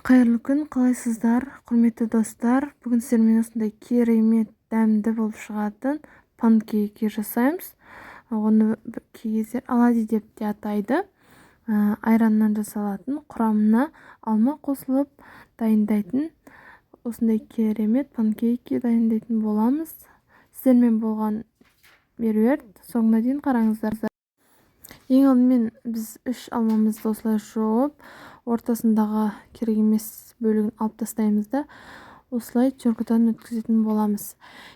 Қайырлы күн, қалайсыздар, құрметті достар. Бүгін сіздермен осындай керемет дәмді болып шығатын панкейки жасаймыз. Оны кей кездер оладьи деп те атайды. Айраннан жасалатын, құрамына алма қосылып дайындайтын осындай керемет панкейки дайындайтын боламыз. Сіздермен болған меруерт, соңына дейін қараңыздар. Ең алдымен біз 3 алмамызды осылай жуып, ортасындағы керек емес бөлігін алып тастаймыз да, осылай теркадан өткізетін боламыз.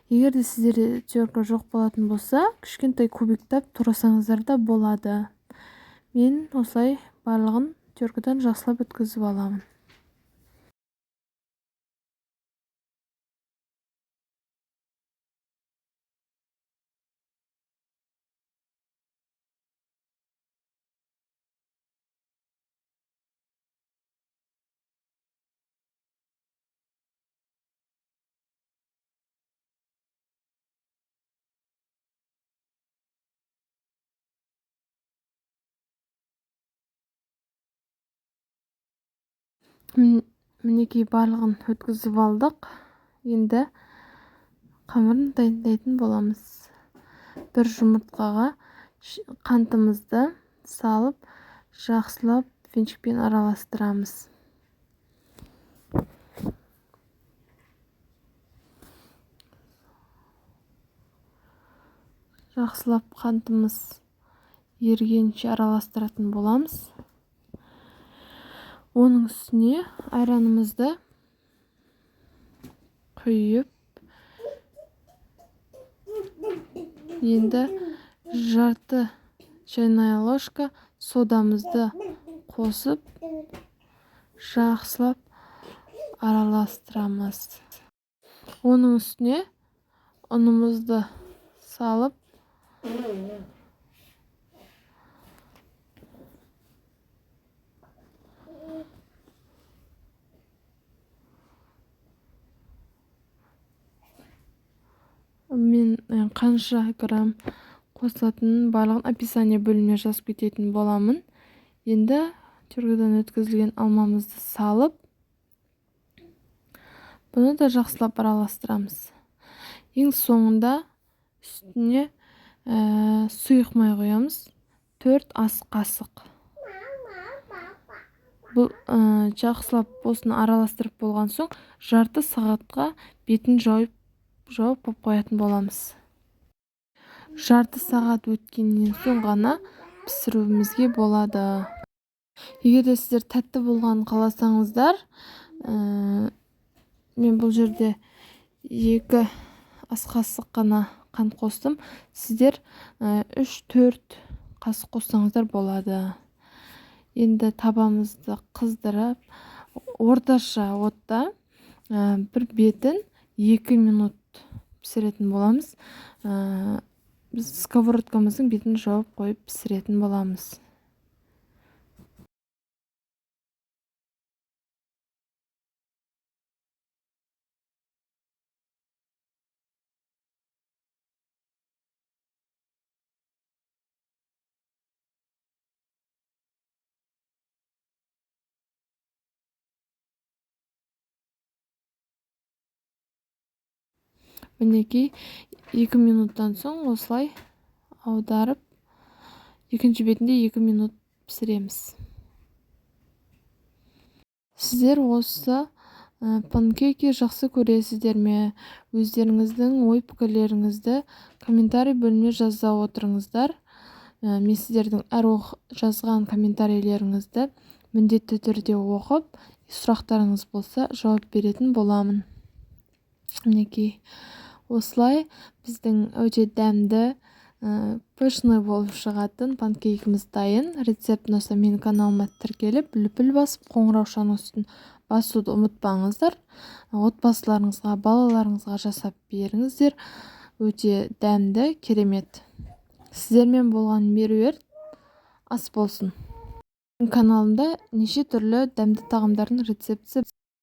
Егер де сіздерде терка жоқ болатын болса, кішкентай кубиктап турасаңыздар да болады. Мен осылай барлығын теркадан жақсылап өткізіп аламын. Мінекей барлығын өткізіп алдық. Енді қамырын дайындайтын боламыз. Бір жұмыртқаға қантымызды салып, жақсылап венчикпен араластырамыз. Жақсылап қантымыз ергенше араластыратын боламыз. Оның үстіне айранымызды құйып, енді жарты чайная ложка содамызды қосып, жақсылап араластырамыз. Оның үстіне ұнымызды салып, мен қанша грамм қосатынын барлығын описание бөліміне жазып кететін боламын. Енді теркадан өткізілген алмамызды салып, бұны да жақсылап араластырамыз. Ең соңында үстіне сұйық май құямыз. 4 ас қасық. Бұл жақсылап осыны араластырып болған соң, жарты сағатқа бетін жауып қойатын боламыз. Жарты сағат өткеннен соң ғана пісіруімізге болады. Егер де сіздер тәтті болғанын қаласаңыздар, мен бұл жерде 2 ас қасық қана қант қостым. Сіздер 3-4 қасық қоссаңыздар болады. Енді табамызды қыздырып, орташа отта бір бетін 2 минут пісіретін боламыз. Біз сковородкамыздың бетін жауып қойып пісіретін боламыз. Мінекей 2 минуттан соң осылай аударып, екінші бетінде 2 минут пісіреміз. Сіздер осы панкейки жақсы көресіздер ме? Өздеріңіздің ой-пікірлеріңізді комментарий бөліміне жаза отырыңыздар. Мен сіздердің әр жазған комментарийлеріңізді міндетті түрде оқып, сұрақтарыңыз болса жауап беретін боламын. Мінекей осылай біздің өте дәмді, пышный болып шығатын панкейкіміз дайын. Рецепт ұнаса менің каналыма тіркеліп, лүпіл басып, қоңыраушаның үстін басуды ұмытпаңыздар. Отбасыларыңызға, балаларыңызға жасап беріңіздер. Өте дәмді, керемет. Сіздермен болған меруерт, ас болсын. Каналымда неше түрлі дәмді тағамдардың рецепті